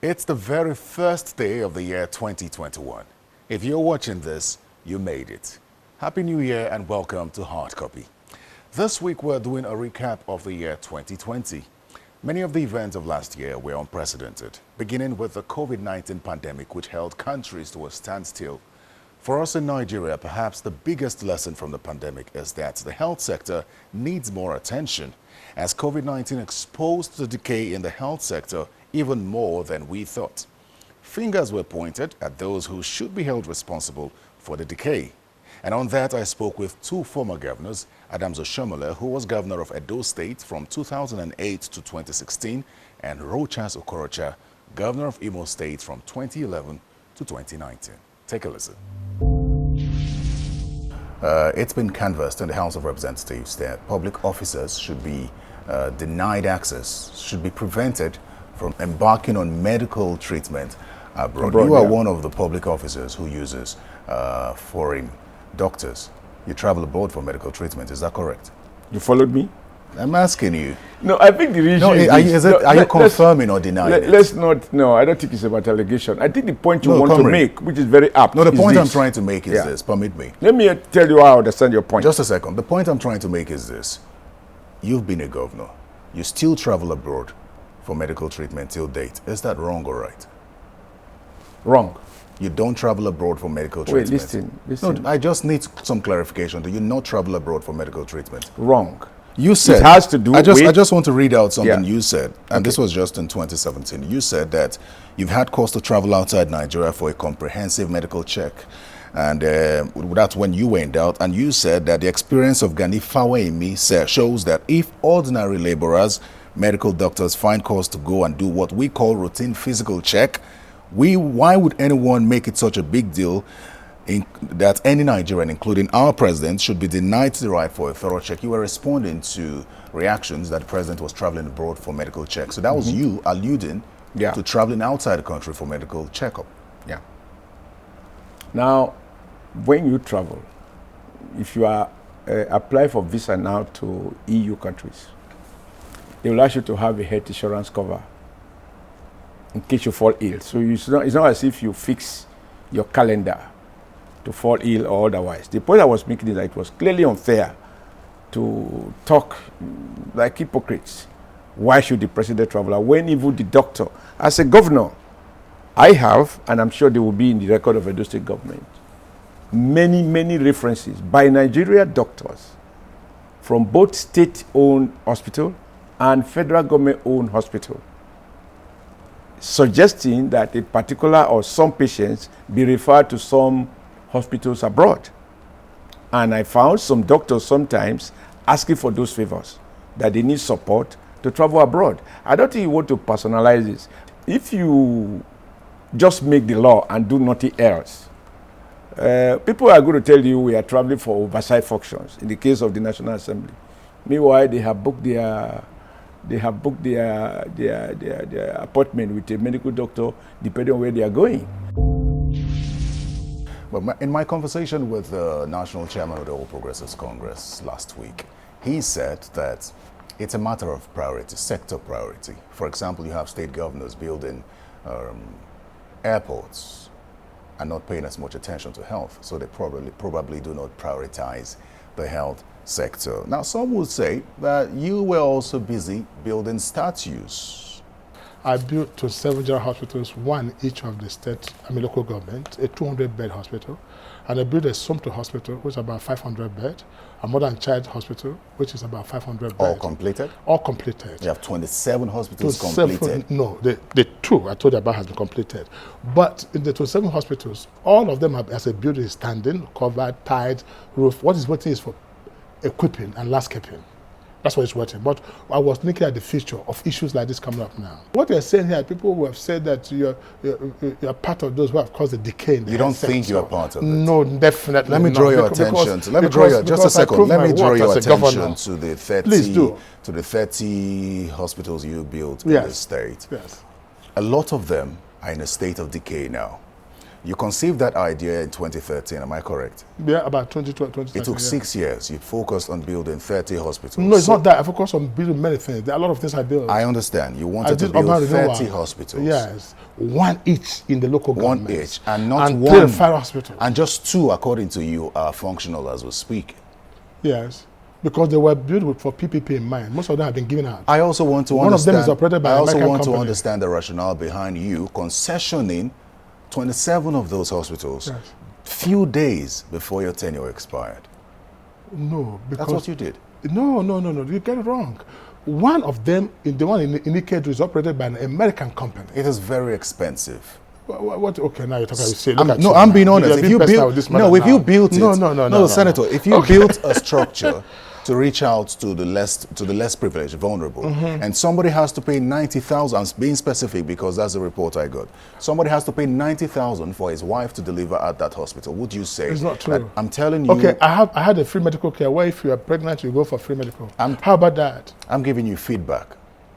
It's the very first day of the year 2021. If you're watching this, you made it. Happy New Year and welcome to Hard Copy. This week we're doing a recap of the year 2020. Many of the events of last year were unprecedented, beginning with the COVID-19 pandemic, which held countries to a standstill. For us in Nigeria, perhaps the biggest lesson from the pandemic is that the health sector needs more attention, as COVID-19 exposed the decay in the health sector even more than we thought. Fingers were pointed at those who should be held responsible for the decay. And on that, I spoke with two former governors, Adams Oshiomhole, who was governor of Edo State from 2008 to 2016, and Rochas Okorocha, governor of Imo State from 2011 to 2019. Take a listen. It's been canvassed in the House of Representatives that public officers should be denied access, should be prevented from embarking on medical treatment abroad. You are one of the public officers who uses foreign doctors. You travel abroad for medical treatment, is that correct? You followed me? I'm asking you. No, I think the reason are you confirming or denying it? Let's not, no, I don't think it's about allegation. I think the point you want to make, which is very apt. No, the point I'm trying to make is this, permit me. Let me tell you how I understand your point. Just a second. The point I'm trying to make is this. You've been a governor. You still travel abroad for medical treatment till date. Is that wrong or right? Wrong. You don't travel abroad for medical treatment. Wait, listen. No, I just need some clarification. Do you not travel abroad for medical treatment? Wrong. You said it has to do I just want to read out something you said, and okay. This was just in 2017. You said that you've had cause to travel outside Nigeria for a comprehensive medical check, and that's when you were in doubt. And you said that the experience of Gani Fawemi shows that if ordinary laborers, medical doctors find cause to go and do what we call routine physical check, why would anyone make it such a big deal that any Nigerian, including our president, should be denied the right for a thorough check? You were responding to reactions that the president was traveling abroad for medical checks. So that was you alluding to traveling outside the country for medical checkup. Yeah. Now, when you travel, if you are apply for visa now to EU countries, they will ask you to have a health insurance cover in case you fall ill. So it's not as if you fix your calendar to fall ill or otherwise. The point I was making is that it was clearly unfair to talk like hypocrites. Why should the president travel when even the doctor, as a governor, I have, and I'm sure they will be in the record of Edo State government, many references by Nigeria doctors from both state-owned hospital and federal government-owned hospital, suggesting that a particular or some patients be referred to some hospitals abroad. And I found some doctors sometimes asking for those favors, that they need support to travel abroad. I don't think you want to personalize this. If you just make the law and do nothing else, people are going to tell you we are traveling for oversight functions in the case of the National Assembly. Meanwhile, they have booked their appointment with a medical doctor depending on where they are going. But in my conversation with the national chairman of the All Progressives Congress last week, he said that it's a matter of priority, sector priority. For example, you have state governors building airports and not paying as much attention to health, so they probably do not prioritize the health sector. Now, some would say that you were also busy building statues. I built 27 general hospitals, one each of the state, local government, a 200-bed hospital, and I built a Sumpter hospital, which is about 500 beds, a modern child hospital, which is about 500 beds. All completed? All completed. You have 27 hospitals completed? No, the two I told you about has been completed. But in the 27 hospitals, all of them have, as a building is standing, covered, tiled, roof. What is waiting is for equipping and landscaping. That's what it's waiting. But I was looking at the future of issues like this coming up now. What you're saying here, people who have said that you're part of those who have caused the decay in the You don't sector. think you're part of it? No, definitely Let me draw your attention to, just a second, let me draw your attention to the 30 hospitals you built in the state. Yes. A lot of them are in a state of decay now. You conceived that idea in 2013, am I correct? Yeah, about 2013. It took yeah. 6 years. You focused on building 30 hospitals. No, it's not that. I focus on building many things. There are a lot of things I built. I understand. You I wanted to did build urban 30 renewal. hospitals. Yes, one each in the local One government. each, and not and one. 5 hospitals. And just 2, according to you, are functional as we speak. Yes, because they were built for PPP in mind. Most of them have been given out. I also want to One understand. of them is operated by I an also American want to company. understand the rationale behind you concessioning 27 of those hospitals Yes. few days before your tenure expired. No, because That's what you did. No. You get it wrong. One of them, the one in Ikedu, is operated by an American company. It is very expensive. What? Okay, now you're talking. I'm being honest. If If you build, if you built it, no, Senator, if you built a structure to reach out to the less privileged, vulnerable, and somebody has to pay 90,000. I'm being specific because that's the report I got. Somebody has to pay 90,000 for his wife to deliver at that hospital. Would you say? It's not true. that- I'm telling you. Okay, I had a free medical care where if you are pregnant, you go for free medical. How about that? I'm giving you feedback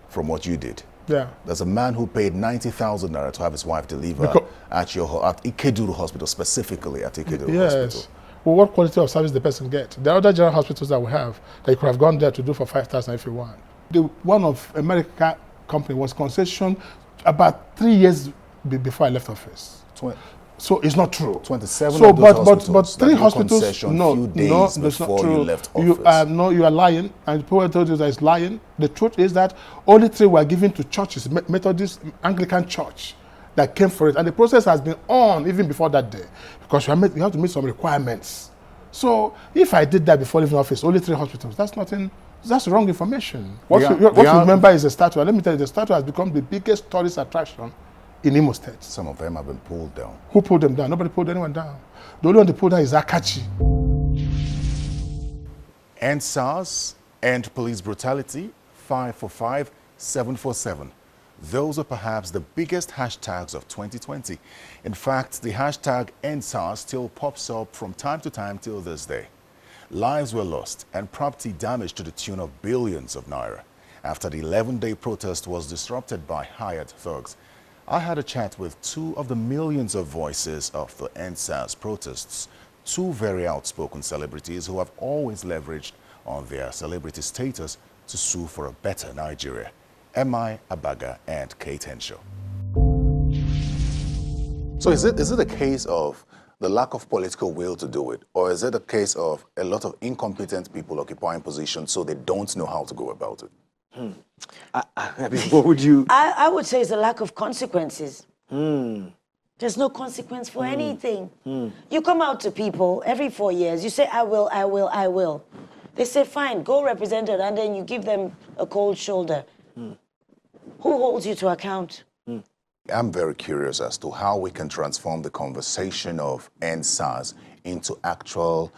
from what you did. Yeah. There's a man who paid 90,000 naira to have his wife deliver at Ikedu Hospital, specifically at Ikedu Hospital. Yes. Well, what quality of service the person get? There are other general hospitals that we have that you could have gone there to do for 5,000 if you want. The one of American company was concession about 3 years before I left office. So it's not true. 27 so, of those hospitals but 3 that you hospitals. concession No, few days no, that's not before true. you left office. You are lying, and people told you that it's lying. The truth is that only 3 were given to churches, Methodist, Anglican Church, that came for it, and the process has been on even before that day because you have to meet some requirements. So if I did that before leaving office, only 3 hospitals. That's nothing. That's wrong information. What you remember is the statue. Let me tell you, the statue has become the biggest tourist attraction in Imo State. Some of them have been pulled down. Who pulled them down? Nobody pulled anyone down. The only one they pulled down is Akachi. End SARS, end police brutality, 545 747. Those are perhaps the biggest hashtags of 2020. In fact, the hashtag End SARS still pops up from time to time till this day. Lives were lost and property damaged to the tune of billions of naira after the 11-day protest was disrupted by hired thugs. I had a chat with 2 of the millions of voices of the End SARS protests, 2 very outspoken celebrities who have always leveraged on their celebrity status to sue for a better Nigeria. M.I. Abaga and Kate Henshaw. So is it a case of the lack of political will to do it, or is it a case of a lot of incompetent people occupying positions so they don't know how to go about it? I mean, what would you? I would say it's a lack of consequences. There's no consequence for anything. You come out to people every 4 years, you say, I will, I will, I will. They say, fine, go represent it, and then you give them a cold shoulder. Who holds you to account? I'm very curious as to how we can transform the conversation of End SARS into actual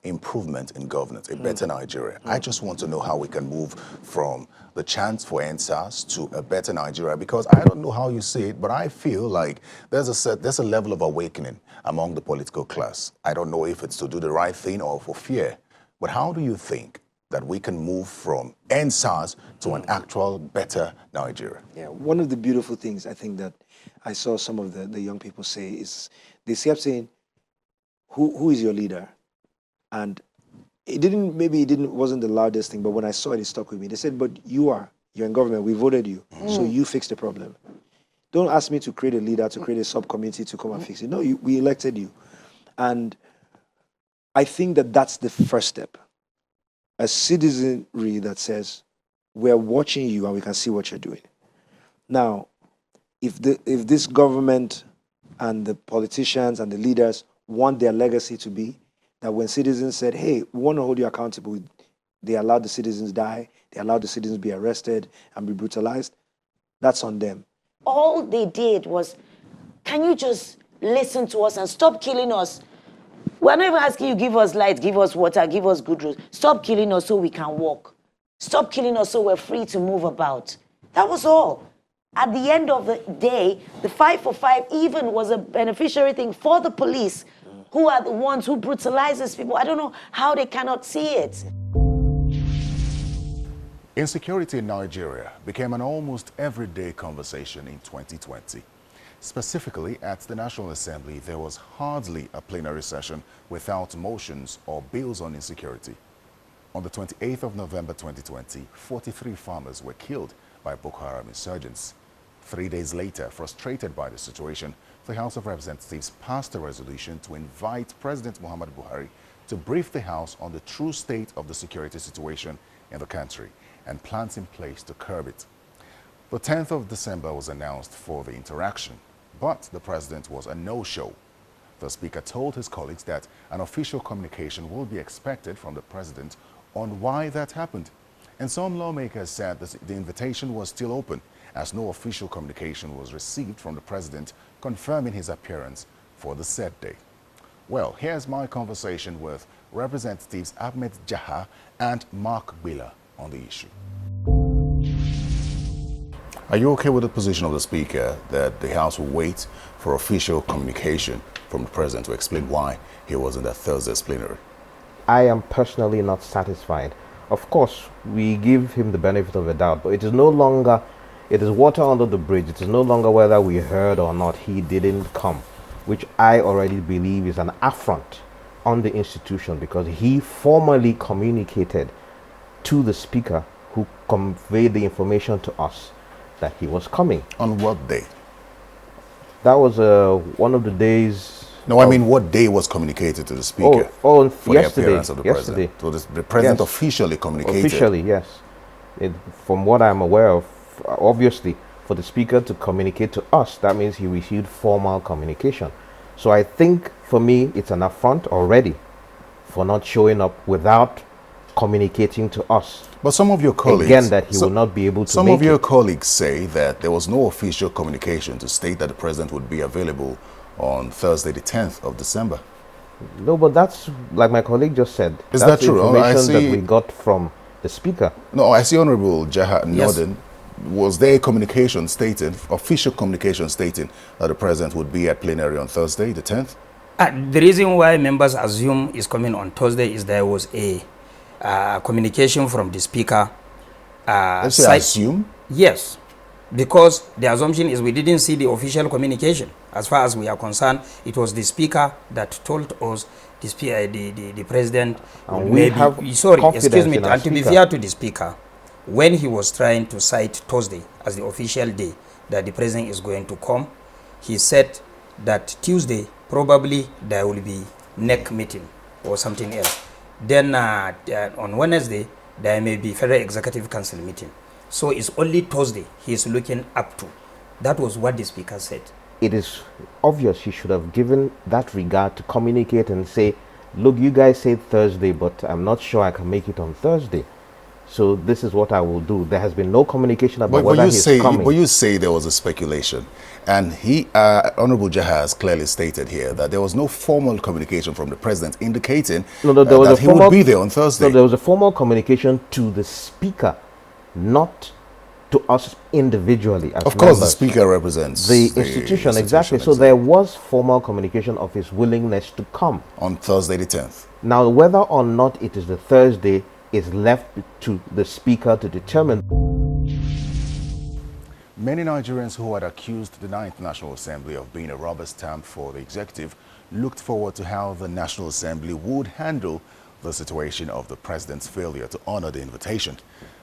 improvement in governance, a better Nigeria. I just want to know how we can move from the chance for End SARS to a better Nigeria, because I don't know how you see it, but I feel like there's a level of awakening among the political class. I don't know if it's to do the right thing or for fear, but how do you think that we can move from End SARS to an actual better Nigeria? Yeah, one of the beautiful things I think that I saw some of the young people say is they kept saying, who is your leader? And wasn't the loudest thing, but when I saw it, it stuck with me. They said, but you're in government, we voted you, so you fix the problem. Don't ask me to create a leader, to create a subcommittee to come and fix it. No, we elected you. And I think that that's the first step. A citizenry that says, we're watching you and we can see what you're doing. Now, if this government and the politicians and the leaders want their legacy to be that when citizens said, hey, we want to hold you accountable, they allowed the citizens die, they allowed the citizens be arrested and be brutalized, that's on them. All they did was, can you just listen to us and stop killing us? We're not even asking you, give us light, give us water, give us good roads. Stop killing us so we can walk. Stop killing us so we're free to move about. That was all. At the end of the day, the 5 for 5 even was a beneficiary thing for the police, who are the ones who brutalizes people. I don't know how they cannot see it. Insecurity in Nigeria became an almost everyday conversation in 2020. Specifically, at the National Assembly, there was hardly a plenary session without motions or bills on insecurity. On the 28th of November 2020, 43 farmers were killed by Boko Haram insurgents. 3 days later, frustrated by the situation, the House of Representatives passed a resolution to invite President Muhammadu Buhari to brief the House on the true state of the security situation in the country and plans in place to curb it. The 10th of December was announced for the interaction, but the president was a no-show. The speaker told his colleagues that an official communication will be expected from the president on why that happened. And some lawmakers said the invitation was still open, as no official communication was received from the president confirming his appearance for the said day. Well, here's my conversation with Representatives Ahmed Jaha and Mark Wheeler on the issue. Are you okay with the position of the speaker that the House will wait for official communication from the president to explain why he wasn't at Thursday's plenary? I am personally not satisfied. Of course, we give him the benefit of the doubt, but it is no longer, it is water under the bridge. It is no longer whether we heard or not he didn't come, which I already believe is an affront on the institution, because he formally communicated to the speaker, who conveyed the information to us that he was coming. On what day? That was one of the days. No, I mean, what day was communicated to the speaker for for yesterday, the appearance of the yesterday. president? So the president Yes. officially communicated? Officially, yes. From what I'm aware of, obviously, for the speaker to communicate to us, that means he received formal communication. So I think, for me, it's an affront already for not showing up without communicating to us. But some of your colleagues... Again, that he will not be able to Some make of your it. colleagues say that there was no official communication to state that the president would be available on Thursday, the 10th of December. No, but that's, like my colleague just said, Is that's that true? Oh, I information that see. we got from the speaker. No, I see Honorable Jaha Yes. nodding. Was there a communication stating, official communication stating that the president would be at plenary on Thursday, the 10th? The reason why members assume is coming on Thursday is there was a communication from the speaker. Let's say side- assume. Yes, because the assumption is we didn't see the official communication. As far as we are concerned, it was the speaker that told us the president And we have sorry, confidence excuse me, in our and to be speaker. fair to the speaker, when he was trying to cite Thursday as the official day that the president is going to come, he said that Tuesday probably there will be NEC meeting or something else. Then on Wednesday there may be Federal Executive Council meeting. So it's only Thursday he is looking up to. That was what the speaker said. It is obvious he should have given that regard to communicate and say, look, you guys said Thursday, but I'm not sure I can make it on Thursday. So this is what I will do. There has been no communication about whether he's coming. But you say there was a speculation, and Honorable Jaha has clearly stated here that there was no formal communication from the president indicating No, there was that a he formal, would be there on Thursday. No, there was a formal communication to the speaker, not to us individually as Of course, the members. speaker represents The institution, exactly. So there was formal communication of his willingness to come. on Thursday the 10th. Now, whether or not it is the Thursday is left to the speaker to determine. Many Nigerians who had accused the 9th National Assembly of being a rubber stamp for the executive looked forward to how the National Assembly would handle the situation of the president's failure to honor the invitation.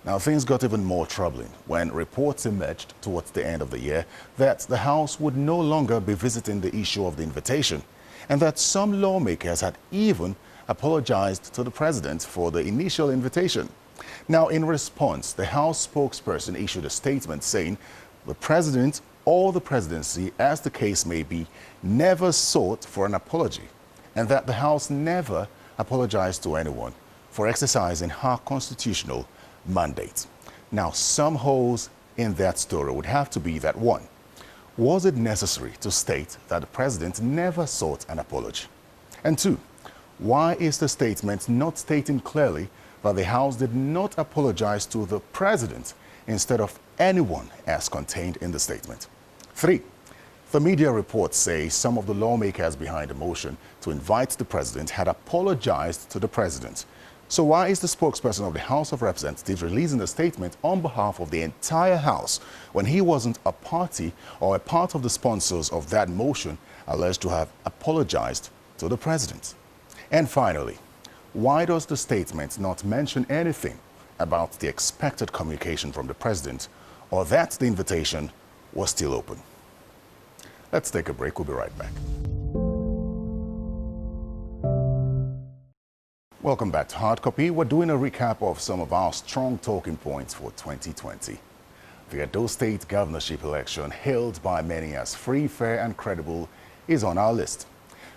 Now, things got even more troubling when reports emerged towards the end of the year that the House would no longer be visiting the issue of the invitation, and that some lawmakers had even apologized to the president for the initial invitation. Now, in response, the House spokesperson issued a statement saying the president or the presidency, as the case may be, never sought for an apology, and that the House never apologized to anyone for exercising her constitutional mandate. Now, some holes in that story would have to be that: one, was it necessary to state that the president never sought an apology? And two, why is the statement not stating clearly that the House did not apologize to the president instead of anyone as contained in the statement? Three, the media reports say some of the lawmakers behind the motion to invite the president had apologized to the president. So why is the spokesperson of the House of Representatives releasing a statement on behalf of the entire House when he wasn't a party or a part of the sponsors of that motion alleged to have apologized to the president? And finally, why does the statement not mention anything about the expected communication from the president, or that the invitation was still open? Let's take a break. We'll be right back. Welcome back to Hard Copy. We're doing a recap of some of our strong talking points for 2020. The Edo State governorship election, hailed by many as free, fair, and credible, is on our list.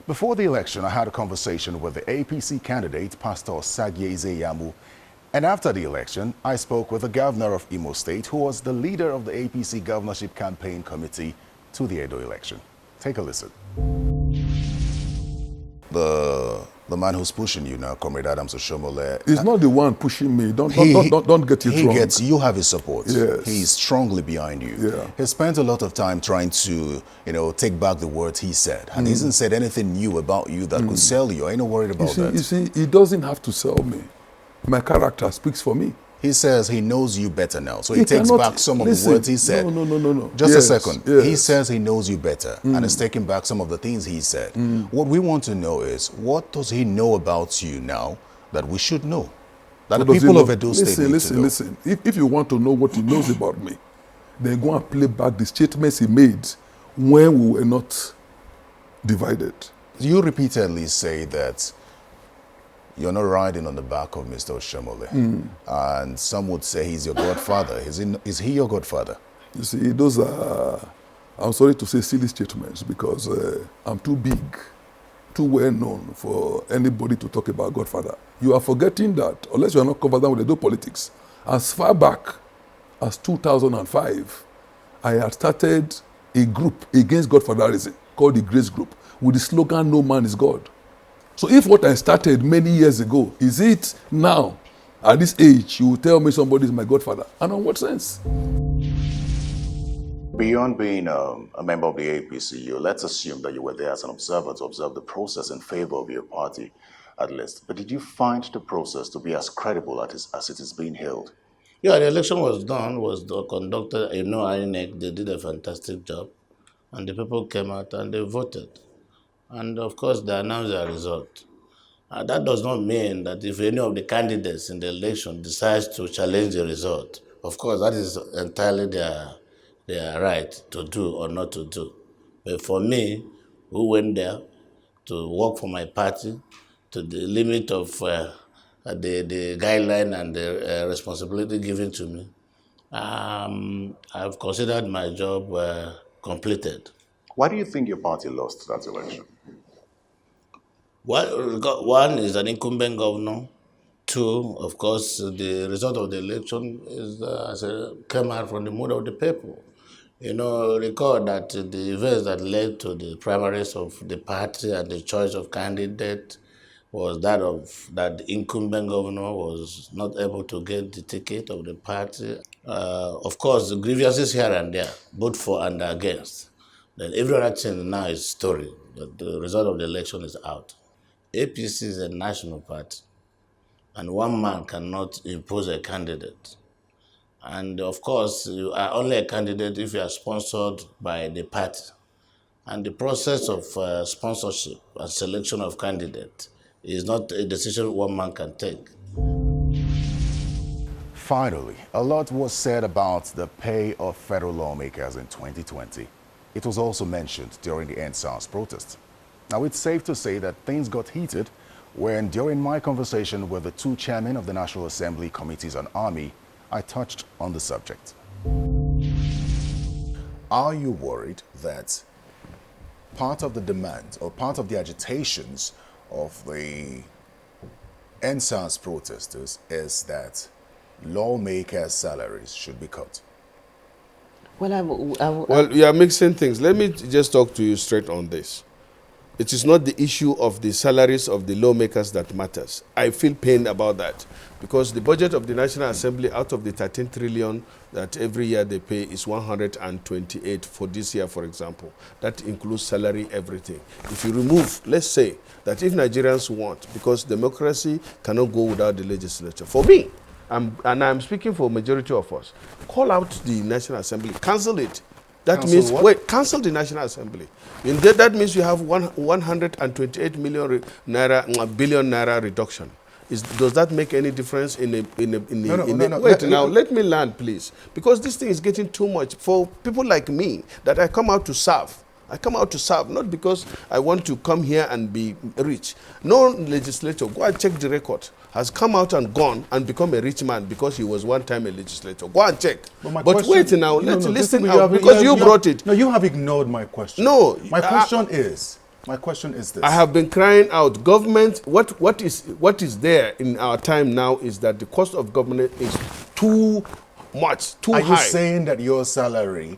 Before the election, I had a conversation with the APC candidate, Pastor Sagye Izeyamu, and after the election, I spoke with the governor of Imo State, who was the leader of the APC governorship campaign committee to the Edo election. Take a listen. The man who's pushing you now, Comrade Adams Oshomole. He's not the one pushing me. Don't get it wrong. You have his support. Yes. He's strongly behind you. Yeah. He spent a lot of time trying to, take back the words he said. And he hasn't said anything new about you that could sell you. Are you not worried about that? You see, he doesn't have to sell me. My character speaks for me. He says he knows you better now. So he He takes cannot- back some of listen, the words he said. No. Just Yes, a second. yes. He says he knows you better and is taking back some of the things he said. What we want to know is, what does he know about you now that we should know? That the What does people he of know? Edo State need to know. Listen. If you want to know what he knows about me, then go and play back the statements he made when we were not divided. You repeatedly say that you're not riding on the back of Mr. Oshomole. And some would say he's your godfather. Is he your godfather? You see, those are, I'm sorry to say, silly statements because I'm too big, too well known for anybody to talk about Godfather. You are forgetting that, unless you are not covered down with Edo politics, as far back as 2005, I had started a group against Godfatherism called the Grace Group with the slogan, "No man is God." So if what I started many years ago, is it now, at this age, you will tell me somebody is my godfather? And on what sense? Beyond being a member of the APCU, let's assume that you were there as an observer to observe the process in favor of your party, at least. But did you find the process to be as credible as it is being held? Yeah, the election was conducted, INEC, they did a fantastic job. And the people came out and they voted. And of course, they announced their result. That does not mean that if any of the candidates in the election decides to challenge the result, of course, that is entirely their right to do or not to do. But for me, who went there to work for my party to the limit of the guideline and the responsibility given to me, I've considered my job completed. Why do you think your party lost that election? One is an incumbent governor. Two, of course, the result of the election came out from the mood of the people. Recall that the events that led to the primaries of the party and the choice of candidate was that the incumbent governor was not able to get the ticket of the party. Of course, the grievances here and there, both for and against. Then every other thing now is story. The result of the election is out. APC is a national party, and one man cannot impose a candidate. And of course, you are only a candidate if you are sponsored by the party. And the process of sponsorship and selection of candidates is not a decision one man can take. Finally, a lot was said about the pay of federal lawmakers in 2020. It was also mentioned during the NSAS protest. Now, it's safe to say that things got heated when, during my conversation with the two chairmen of the National Assembly Committees on Army, I touched on the subject. Are you worried that part of the demand or part of the agitations of the NSAS protesters is that lawmakers' salaries should be cut? Well, Well, you are mixing things. Let me just talk to you straight on this. It is not the issue of the salaries of the lawmakers that matters. I feel pain about that because the budget of the National Assembly out of the 13 trillion that every year they pay is 128 for this year, for example. That includes salary, everything. If you remove, let's say, that if Nigerians want, because democracy cannot go without the legislature. For me, and I'm speaking for majority of us, call out the National Assembly, cancel it. That Cancel means, what? wait, cancel the National Assembly. In that means you have 128 million naira, billion naira reduction. Does that make any difference in No. Wait, let me land, please. Because this thing is getting too much for people like me that I come out to serve. I come out to serve, not because I want to come here and be rich. No legislator, go and check the record, has come out and gone and become a rich man because he was one time a legislator. Go and check. But wait now, let's listen out, because you brought it. No, you have ignored my question. No. My question is this. I have been crying out, government, what is there in our time now is that the cost of government is too much, too high. Are you saying that your salary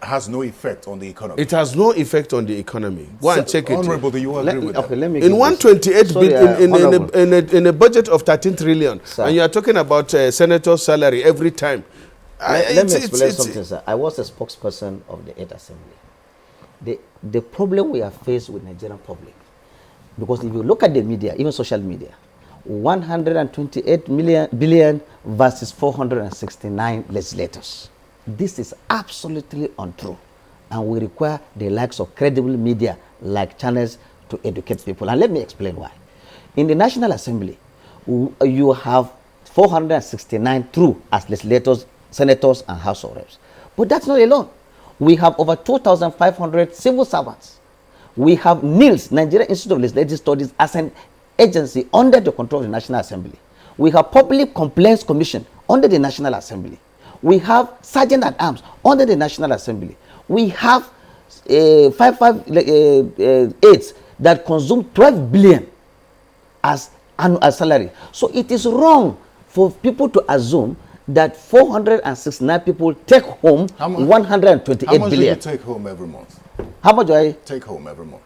has no effect on the economy? It has no effect on the economy. Go and check it. Honorable, do you agree with that? Okay, let me In 128 billion, in a budget of 13 trillion, Sir. and you are talking about senator's salary every time. Let me explain something, sir. I was a spokesperson of the 8th Assembly. The problem we are faced with Nigerian public, because if you look at the media, even social media, 128 billion versus 469 legislators. This is absolutely untrue, and we require the likes of credible media like channels to educate people. And let me explain why. In the National Assembly, you have 469 true as legislators, senators, and House of Reps. But that's not alone. We have over 2,500 civil servants. We have NILS, Nigeria Institute of Legislative Studies, as an agency under the control of the National Assembly. We have Public Complaints Commission under the National Assembly. We have Sergeant at Arms under the National Assembly. We have 558 that consume 12 billion as annual salary. So it is wrong for people to assume that 469 people take home 128 How much billion. do you take home every month? How much do I take home every month?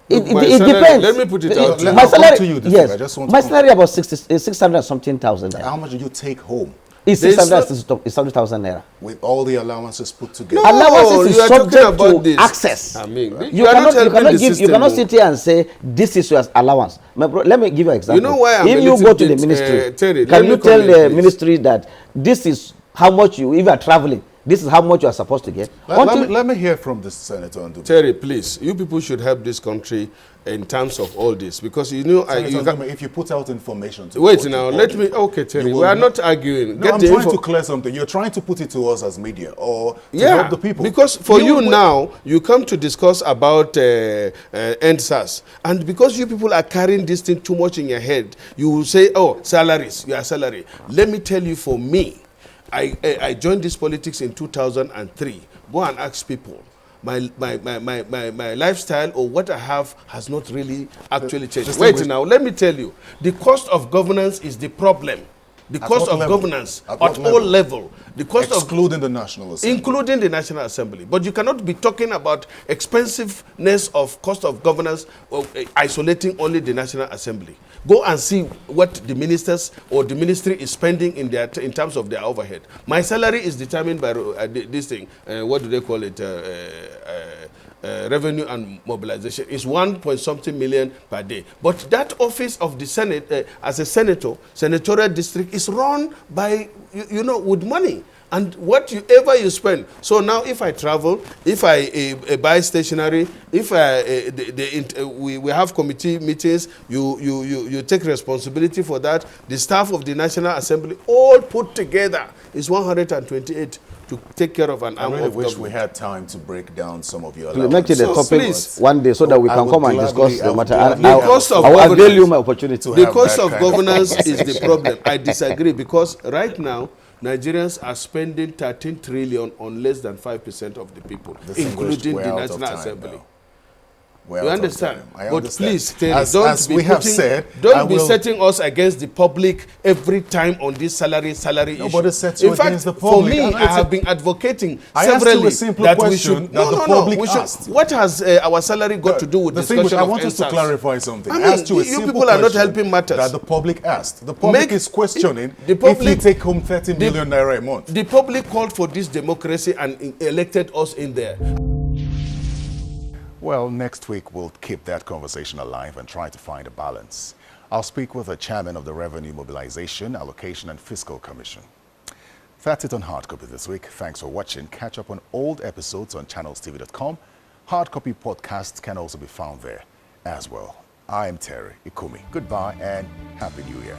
It salary, depends. let me put it out. My I'll come salary, to you this yes, week. I just want my to salary about 600 something thousand. How much do you take home It's There's 600,000 naira. with all the allowances put together? No, Allowances you is are talking subject about to this. access. I mean, You are not cannot, you helping cannot the give, you system, cannot no. sit here and say this is your allowance. My bro, let me give you an example. You know why I'm if a you little go to the bit, ministry, Terry, let can me you come tell in, the please. ministry that this is how much you, if you are traveling, this is how much you are supposed to get? Let me hear from the Senator Ndubi. Terry, please, you people should help this country in terms of all this, because you know, Senator Ndubi, if you put out information to wait to now, the let me, public, okay, Terry, you we will are not- not arguing. No, I'm the trying info- to clear something. You're trying to put it to us as media or to Yeah, help the people. because for you will- now, you come to discuss about NSAS, and because you people are carrying this thing too much in your head, you will say, oh, salaries, your salary. Let me tell you, for me, I joined this politics in 2003. Go and ask people. My lifestyle or what I have has not really actually changed. Just Wait which- now, let me tell you. The cost of governance is the problem. The cost what of level? governance At at what all level. The cost of excluding the National Assembly. including the National Assembly. But you cannot be talking about expensiveness of cost of governance or isolating only the National Assembly. Go and see what the ministers or the ministry is spending in terms of their overhead. My salary is determined by this thing. What do they call it? Revenue and mobilization is 1.something million per day. But that office of the Senate, as a senator, senatorial district is run by, you know, with money. And whatever you spend. So now if I travel, if I buy stationery, if we have committee meetings, you take responsibility for that. The staff of the National Assembly, all put together, is 128 to take care of an I arm really of wish government. we had time to break down some of your We'll make it a So topic please. one day so that we I can would come and gladly- discuss I the would matter. gladly The have cost of I will avail governance- you my opportunity. to The have cost that of kind of governance is the conversation. problem. I disagree, because right now Nigerians are spending 13 trillion on less than 5% of the people, Distinguished, including we're the out of National time Assembly. now. We're You out of understand? time. I But understand. please, Terry, As don't be we have putting- said, I don't be will- setting us against the public every time on this salary Nobody issue. sets you In fact, against the for public. me, I know I it's a- have been advocating I asked you a severally simple that we question should. that the public we should. asked. What has our salary got to do with the thing discussion is, I of want us to NSAS? clarify something. I I mean, asked you a you simple people are not question helping matters. that the public asked. The public Make- is questioning the if you public- take home 30 million naira a month. The public called for this democracy and elected us in there. Well, next week we'll keep that conversation alive and try to find a balance. I'll speak with the chairman of the Revenue Mobilization, Allocation and Fiscal Commission. That's it on Hardcopy this week. Thanks for watching. Catch up on old episodes on channelstv.com. Hardcopy podcasts can also be found there as well. I am Terry Ikumi. Goodbye and Happy New Year.